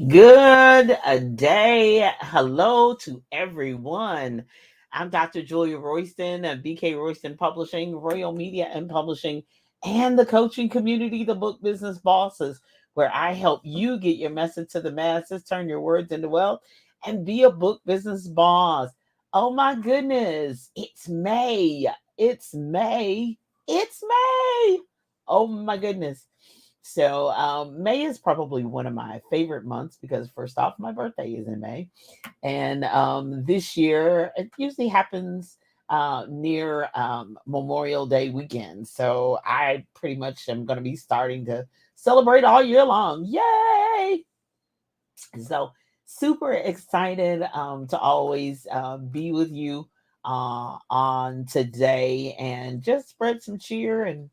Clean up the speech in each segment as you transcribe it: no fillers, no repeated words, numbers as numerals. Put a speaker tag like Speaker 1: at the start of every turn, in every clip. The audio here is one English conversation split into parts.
Speaker 1: Good day. Hello to everyone. I'm Dr. Julia Royston of BK Royston Publishing, Royal Media and Publishing, and the coaching community, the Book Business Bosses, where I help you get your message to the masses, turn your words into wealth, and be a book business boss. Oh my goodness, it's May. It's May. It's May. Oh my goodness. May is probably one of my favorite months because first off, my birthday is in May, and this year it usually happens near Memorial Day weekend. So I pretty much am going to be starting to celebrate all year long. Yay! So super excited to always be with you on today and just spread some cheer and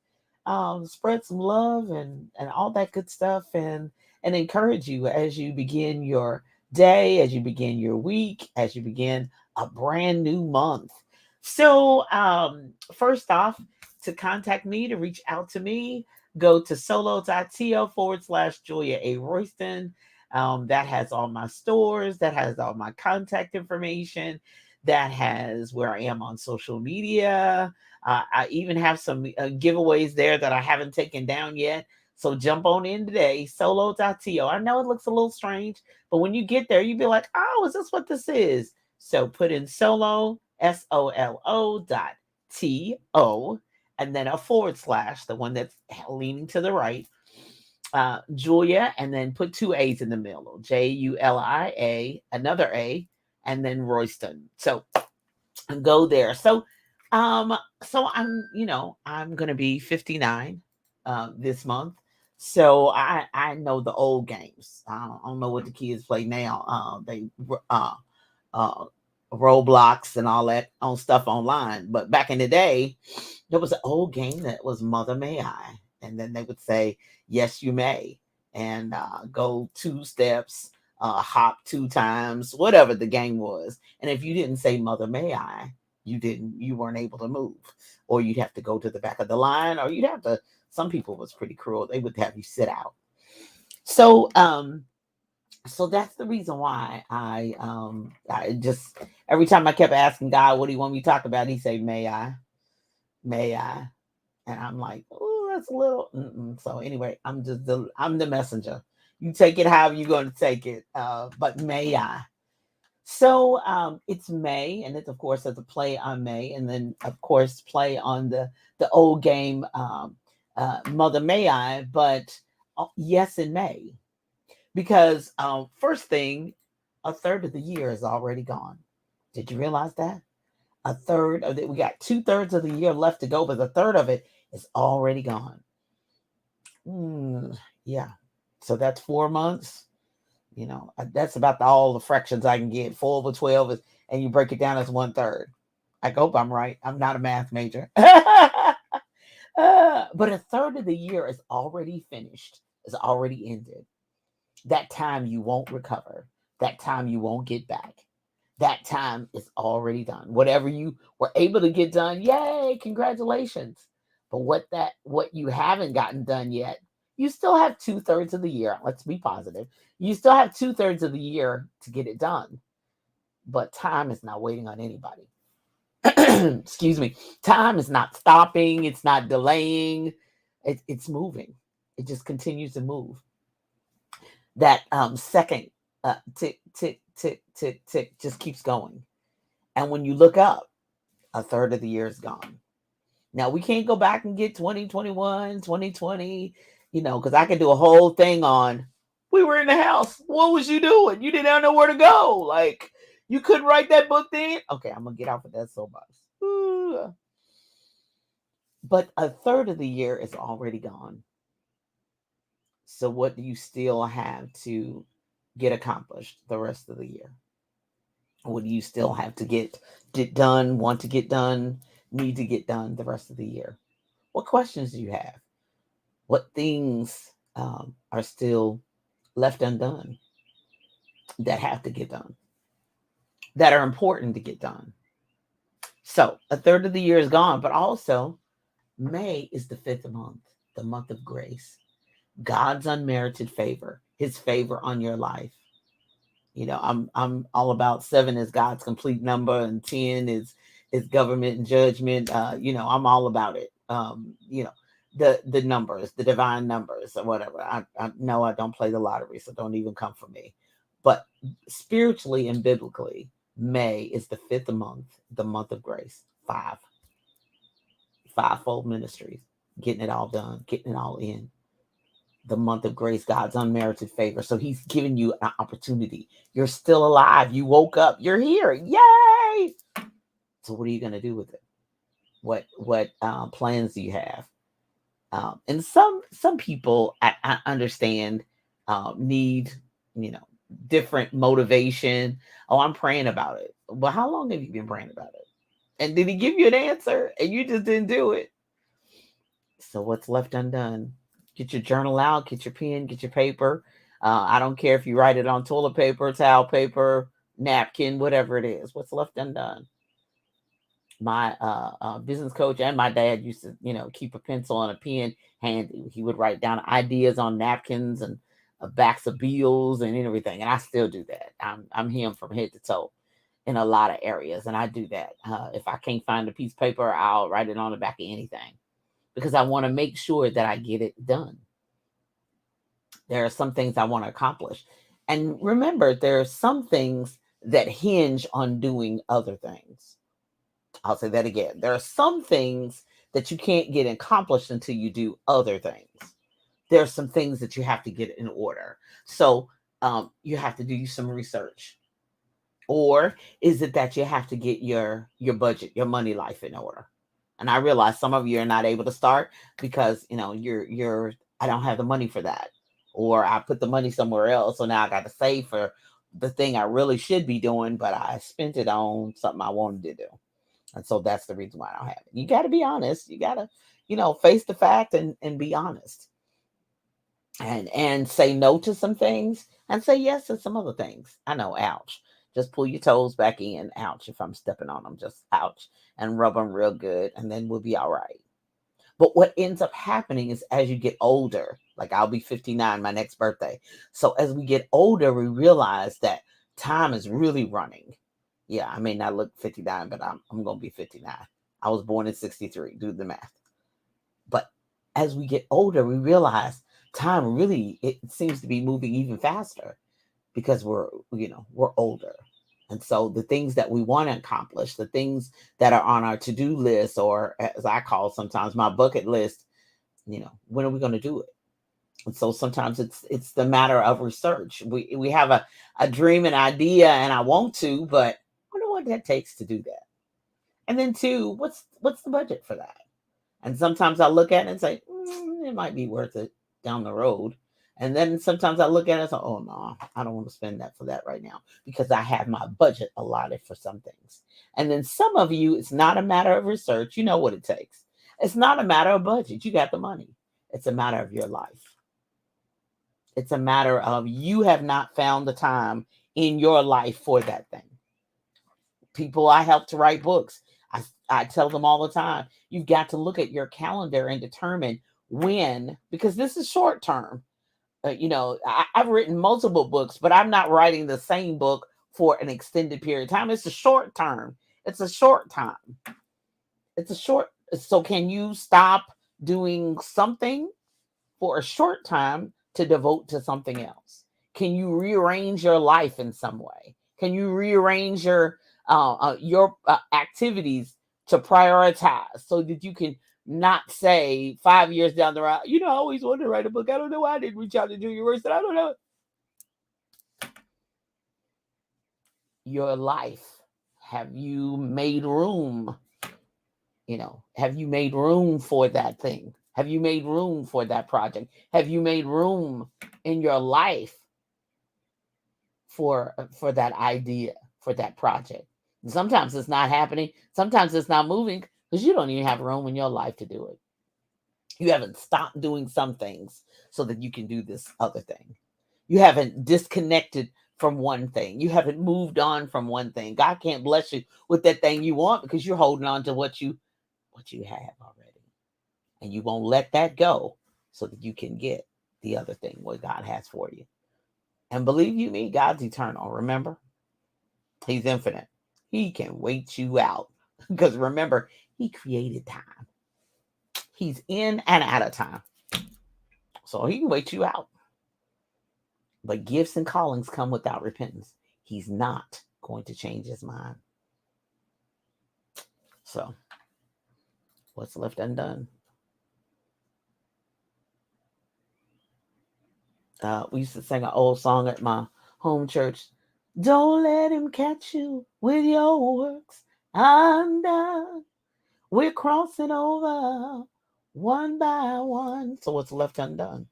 Speaker 1: spread some love and all that good stuff and encourage you as you begin your day, as you begin your week, as you begin a brand new month. First off, to contact me, to reach out to me, go to solo.to/Julia A. Royston. That has all my stores, that has all my contact information, that has where I am on social media. I even have some giveaways there that I haven't taken down yet. So jump on in today, solo.to. I know it looks a little strange, but when you get there, you'll be like, oh, is this what this is? So put in solo, SOLO dot TO, and then a forward slash, the one that's leaning to the right, Julia, and then put two A's in the middle, Julia, another A, and then Royston. So go there. I'm gonna be 59 this month. So I know the old games. I don't know what the kids play now. They uh uh Roblox and all that on stuff online. But back in the day, there was an old game that was Mother May I, and then they would say, "Yes, you may," and go two steps, hop two times, whatever the game was. And if you didn't say Mother May I, you weren't able to move, or you'd have to go to the back of the line, or you'd have to. Some people was pretty cruel. They would have you sit out. So so that's the reason why I just every time I kept asking God, what do you want me to talk about? He say, may I, and I'm like, oh, that's a little. Mm-mm. So anyway, I'm the messenger. You take it however you're going to take it. But may I? It's May, and it's of course as a play on May, and then of course play on the old game, Mother May I, but yes in May, because first thing, a third of the year is already gone. Did you realize that? A third of it, we got 2/3 of the year left to go, but a third of it is already gone. Yeah. So that's 4 months. That's about all the fractions I can get. 4/12 is, and you break it down as 1/3. I hope I'm right. I'm not a math major. But a third of the year is already finished, is already ended. That time you won't recover. That time you won't get back. That time is already done. Whatever you were able to get done, yay, congratulations. But what you haven't gotten done yet, you still have 2/3 of the year. Let's be positive. You still have 2/3 of the year to get it done. But time is not waiting on anybody. Excuse me. Time is not stopping, it's not delaying, it's moving. It just continues to move. That second tick, tick, tick, tick, tick just keeps going. And when you look up, a third of the year is gone. Now, we can't go back and get 2021, 2020, because I can do a whole thing on we were in the house. What was you doing? You didn't know where to go. Like, you couldn't write that book then? Okay, I'm going to get off of that soapbox. But a third of the year is already gone. So, what do you still have to get accomplished the rest of the year? What do you still have to get done, want to get done, need to get done the rest of the year? What questions do you have? What things are still left undone that have to get done, that are important to get done? So a third of the year is gone, but also May is the fifth month, the month of grace, God's unmerited favor, his favor on your life. I'm all about 7 is God's complete number, and 10 is government and judgment. I'm all about it. The numbers, the divine numbers, or whatever. I know I don't play the lottery, so don't even come for me. But spiritually and biblically, May is the 5th month, the month of grace. Fivefold ministries, getting it all done, getting it all in. The month of grace, God's unmerited favor. So he's giving you an opportunity. You're still alive. You woke up. You're here. Yay! So what are you going to do with it? What plans do you have? And some people, I understand, need, different motivation. Oh, I'm praying about it. Well, how long have you been praying about it? And did he give you an answer and you just didn't do it? So what's left undone? Get your journal out, get your pen, get your paper. I don't care if you write it on toilet paper, towel paper, napkin, whatever it is. What's left undone? My business coach and my dad used to, keep a pencil and a pen handy. He would write down ideas on napkins and backs of bills and everything. And I still do that. I'm him from head to toe in a lot of areas. And I do that. If I can't find a piece of paper, I'll write it on the back of anything, because I want to make sure that I get it done. There are some things I want to accomplish. And remember, there are some things that hinge on doing other things. I'll say that again. There are some things that you can't get accomplished until you do other things. There are some things that you have to get in order. So you have to do some research. Or is it that you have to get your budget, your money life in order? And I realize some of you are not able to start because, you're I don't have the money for that. Or I put the money somewhere else. So now I got to save for the thing I really should be doing, but I spent it on something I wanted to do. And so that's the reason why I don't have it. You got to be honest. You got to, face the fact and be honest. And say no to some things and say yes to some other things. I know, ouch. Just pull your toes back in. Ouch. If I'm stepping on them, just ouch. And rub them real good. And then we'll be all right. But what ends up happening is as you get older, like I'll be 59, my next birthday. So as we get older, we realize that time is really running. Yeah, I may not look 59, but I'm going to be 59. I was born in 63. Do the math. But as we get older, we realize time really, it seems to be moving even faster because we're older. And so the things that we want to accomplish, the things that are on our to-do list, or as I call sometimes my bucket list, when are we going to do it? And so sometimes it's the matter of research. We have a dream, an idea, and I want to, but I wonder what that takes to do that. And then 2, what's the budget for that? And sometimes I look at it and say, it might be worth it down the road. And then sometimes I look at it and say, oh, no, I don't want to spend that for that right now because I have my budget allotted for some things. And then some of you, it's not a matter of research. You know what it takes. It's not a matter of budget. You got the money. It's a matter of your life. It's a matter of you have not found the time in your life for that thing. People I help to write books, I tell them all the time, you've got to look at your calendar and determine when, because this is short term. I've written multiple books, but I'm not writing the same book for an extended period of time. It's a short term. It's a short time. So can you stop doing something for a short time to devote to something else? Can you rearrange your life in some way? Can you rearrange your activities to prioritize so that you can not say 5 years down the road, I always wanted to write a book. I don't know why I didn't reach out to Julia Royston. I don't know. Your life. Have you made room? Have you made room for that thing? Have you made room for that project? Have you made room in your life for that idea, for that project? And sometimes it's not happening. Sometimes it's not moving because you don't even have room in your life to do it. You haven't stopped doing some things so that you can do this other thing. You haven't disconnected from one thing. You haven't moved on from one thing. God can't bless you with that thing you want because you're holding on to what you have already. And you won't let that go so that you can get the other thing what God has for you. And believe you me, God's eternal. Remember, He's infinite. He can wait you out. Because remember, He created time. He's in and out of time. So He can wait you out. But gifts and callings come without repentance. He's not going to change His mind. So, what's left undone? We used to sing an old song at my home church. Don't let him catch you with your works undone. We're crossing over one by one. So what's left undone?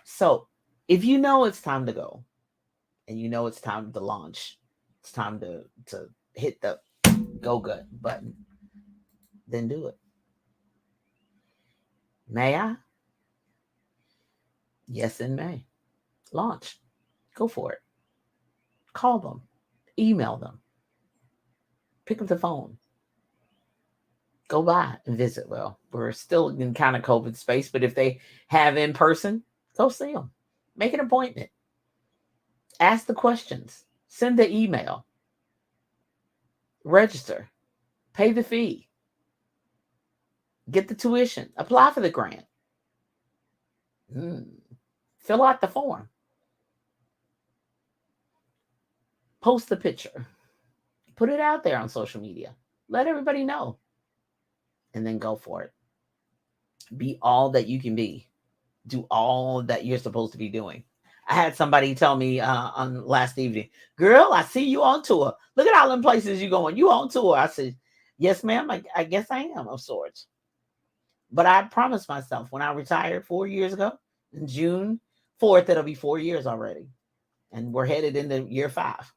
Speaker 1: So if you know it's time to go, and you know it's time to launch, it's time to hit the go good button, then do it. May I? Yes, and may. Launch. Go for it. Call them. Email them. Pick up the phone. Go by and visit. Well, we're still in kind of COVID space, but if they have in person, go see them. Make an appointment. Ask the questions. Send the email. Register. Pay the fee. Get the tuition. Apply for the grant. Fill out the form. Post the picture. Put it out there on social media. Let everybody know. And then go for it. Be all that you can be. Do all that you're supposed to be doing. I had somebody tell me on last evening, girl, I see you on tour. Look at all them places you going. You on tour. I said, yes, ma'am. I guess I am of sorts. But I promised myself when I retired 4 years ago, in June 4th, it'll be 4 years already. And we're headed into year 5.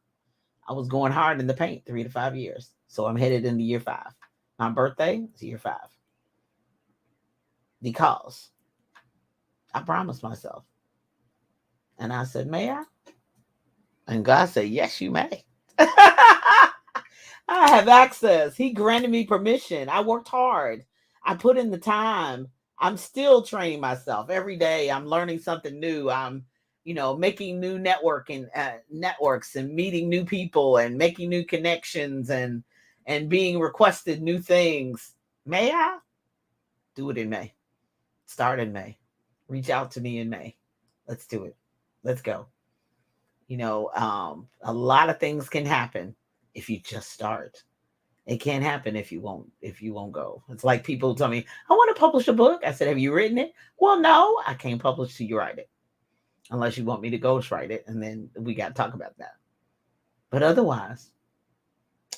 Speaker 1: I was going hard in the paint 3 to 5 years. So I'm headed into year 5. My birthday is year 5. Because I promised myself. And I said, may I? And God said, yes, you may. I have access. He granted me permission. I worked hard. I put in the time. I'm still training myself every day. I'm learning something new. I'm, making new networks and meeting new people and making new connections and being requested new things. May I? Do it in May. Start in May. Reach out to me in May. Let's do it. Let's go. A lot of things can happen if you just start. It can't happen if you won't go. It's like people tell me, I want to publish a book. I said, have you written it? Well, no, I can't publish till you write it. Unless you want me to ghostwrite it. And then we got to talk about that. But otherwise,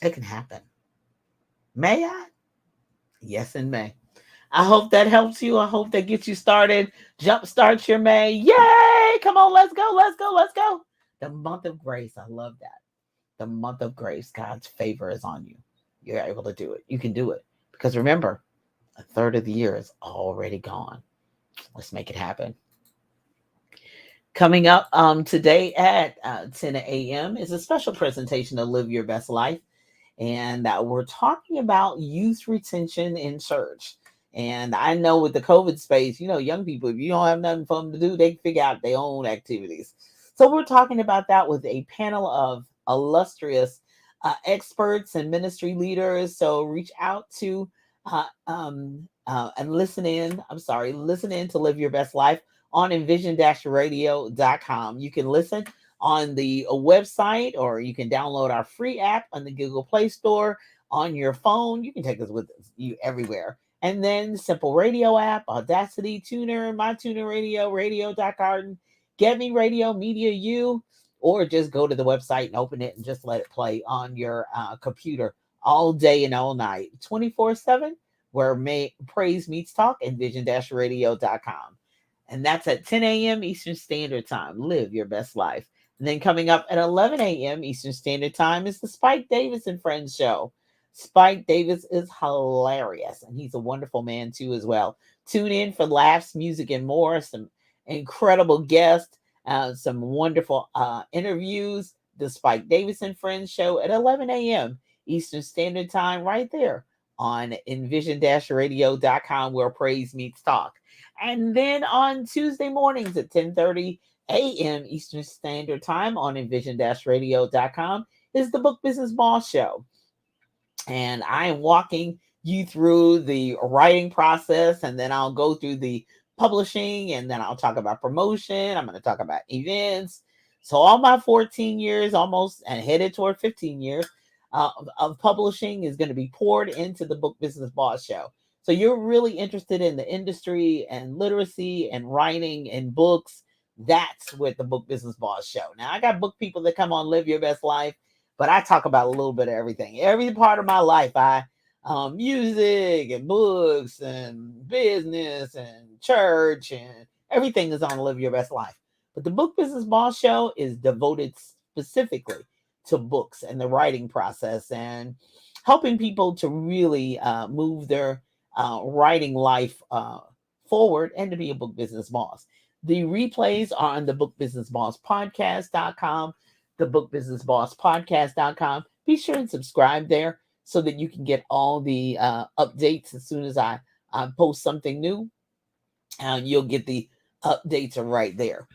Speaker 1: it can happen. May I? Yes, and may. I hope that helps you. I hope that gets you started. Jumpstart your May. Yay! Come on, let's go, let's go, let's go. The month of grace. I love that. The month of grace. God's favor is on you. You're able to do it. You can do it. Because remember, a third of the year is already gone. Let's make it happen. Coming up today at 10 a.m. is a special presentation of Live Your Best Life. And we're talking about youth retention in church. And I know with the COVID space, young people, if you don't have nothing for them to do, they can figure out their own activities. So we're talking about that with a panel of illustrious experts and ministry leaders. So reach out to and listen in. Listen in to Live Your Best Life on envision-radio.com. You can listen on the website, or you can download our free app on the Google Play Store on your phone. You can take us with you everywhere. And then Simple Radio app, Audacity, Tuner, MyTuner Radio, Radio.garden, Get Me Radio, Media U, or just go to the website and open it and just let it play on your computer all day and all night, 24/7, where praise meets talk, envision-radio.com. And that's at 10 a.m. Eastern Standard Time. Live your best life. And then coming up at 11 a.m. Eastern Standard Time is the Spike Davis and Friends show. Spike Davis is hilarious, and he's a wonderful man too as well. Tune in for laughs, music, and more. Some incredible guests, some wonderful interviews. The Spike Davis and Friends show at 11 a.m. Eastern Standard Time, right there on envision-radio.com, where praise meets talk. And then on Tuesday mornings at 10:30 a.m. Eastern Standard Time on envision-radio.com is the Book Business Boss Show. And I am walking you through the writing process, and then I'll go through the publishing, and then I'll talk about promotion. I'm going to talk about events. So all my 14 years almost and headed toward 15 years of publishing is going to be poured into the Book Business Boss Show. So you're really interested in the industry and literacy and writing and books. That's with the Book Business Boss Show. Now I got book people that come on Live Your Best Life, but I talk about a little bit of everything. Every part of my life, music and books and business and church and everything is on Live Your Best Life. But the Book Business Boss Show is devoted specifically to books and the writing process and helping people to really move their writing life forward and to be a book business boss. The replays are on the Book Business Boss Podcast.com, the Book Business Boss Podcast.com. Be sure and subscribe there so that you can get all the updates as soon as I post something new. You'll get the updates right there.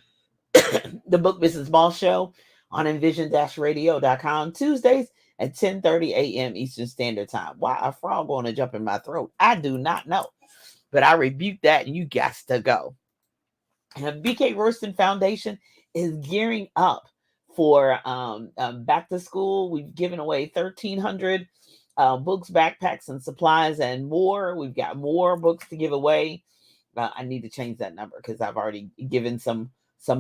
Speaker 1: The Book Business Boss Show on envision-radio.com Tuesdays at 10:30 a.m. Eastern Standard Time. Why a frog going to jump in my throat? I do not know, but I rebuke that, and you got to go. And BK Royston Foundation is gearing up for back to school. We've given away 1,300 books, backpacks, and supplies, and more. We've got more books to give away. I need to change that number because I've already given some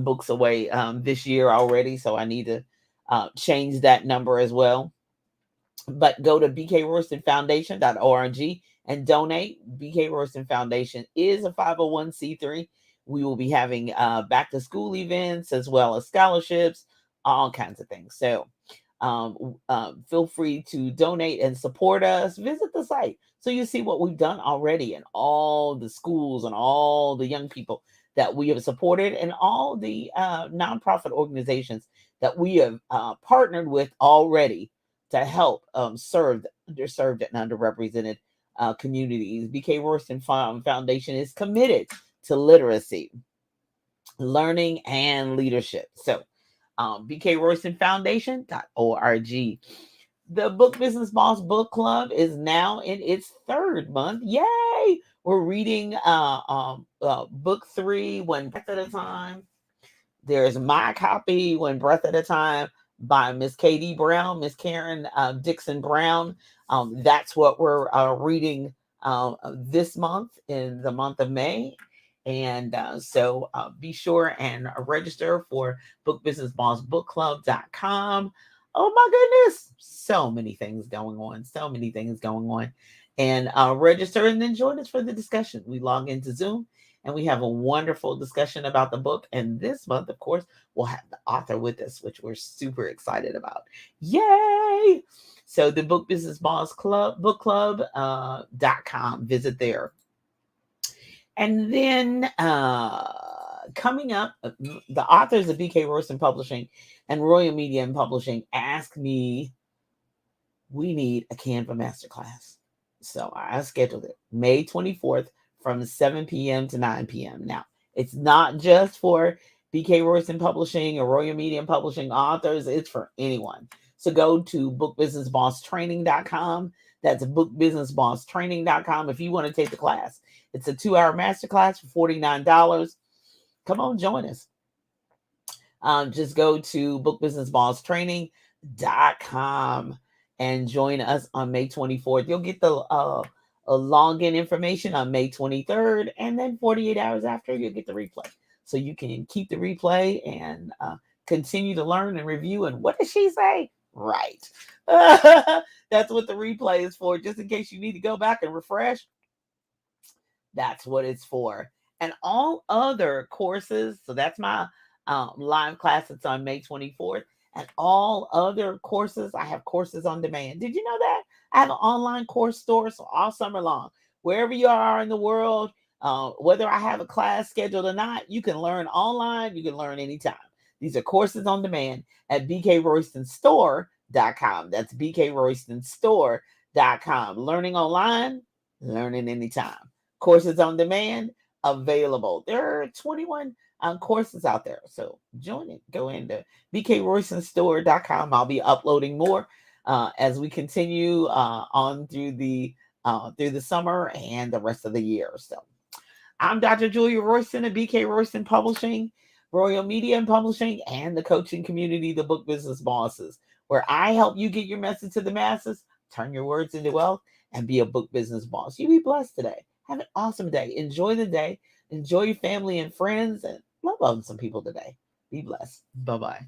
Speaker 1: books away this year already, so I need to change that number as well. But go to bkroystonfoundation.org and donate. BK Royston Foundation is a 501c3. We will be having back to school events as well as scholarships, all kinds of things. So feel free to donate and support us. Visit the site so you see what we've done already and all the schools and all the young people that we have supported and all the nonprofit organizations that we have partnered with already to help serve the underserved and underrepresented communities. BK Royston Foundation is committed to literacy, learning, and leadership. So bkroystonfoundation.org. The Book Business Boss Book Club is now in its third month. Yay! We're reading book 3, One Breath at a Time. There's my copy, One Breath at a Time, by Miss Katie Brown, Miss Karen Dixon Brown. That's what we're reading this month, in the month of May. And so be sure and register for bookbusinessbossbookclub.com. Oh my goodness, so many things going on, and register and then join us for the discussion. We log into Zoom and we have a wonderful discussion about the book. And this month, of course, we'll have the author with us, which we're super excited about. Yay! So the Book Business Boss Club, bookclub.com, visit there. And then coming up, the authors of BK Royston Publishing and Royal Media and Publishing asked me, we need a Canva masterclass. So I scheduled it May 24th from 7 p.m. to 9 p.m. Now, it's not just for BK Royston Publishing or Royal Media and Publishing authors. It's for anyone. So go to bookbusinessbosstraining.com. That's bookbusinessbosstraining.com if you want to take the class. It's a 2-hour masterclass for $49. Come on, join us. Just go to bookbusinessbosstraining.com and join us on May 24th. You'll get the login information on May 23rd, and then 48 hours after, you'll get the replay. So you can keep the replay and continue to learn and review. And what does she say? Right. That's what the replay is for, just in case you need to go back and refresh. That's what it's for. And all other courses, so that's my live class. It's on May 24th. And all other courses, I have courses on demand. Did you know that? I have an online course store, so all summer long, wherever you are in the world, whether I have a class scheduled or not, you can learn online. You can learn anytime. These are courses on demand at bkroystonstore.com. That's bkroystonstore.com. Learning online, learning anytime. Courses on demand, available. There are 21 courses out there. So join it. Go into bkroystonstore.com. I'll be uploading more as we continue on through the summer and the rest of the year. So I'm Dr. Julia Royston of BK Royston Publishing, Royal Media and Publishing, and the coaching community, the Book Business Bosses, where I help you get your message to the masses, turn your words into wealth, and be a book business boss. You be blessed today. Have an awesome day. Enjoy the day. Enjoy your family and friends, and love on some people today. Be blessed. Bye-bye.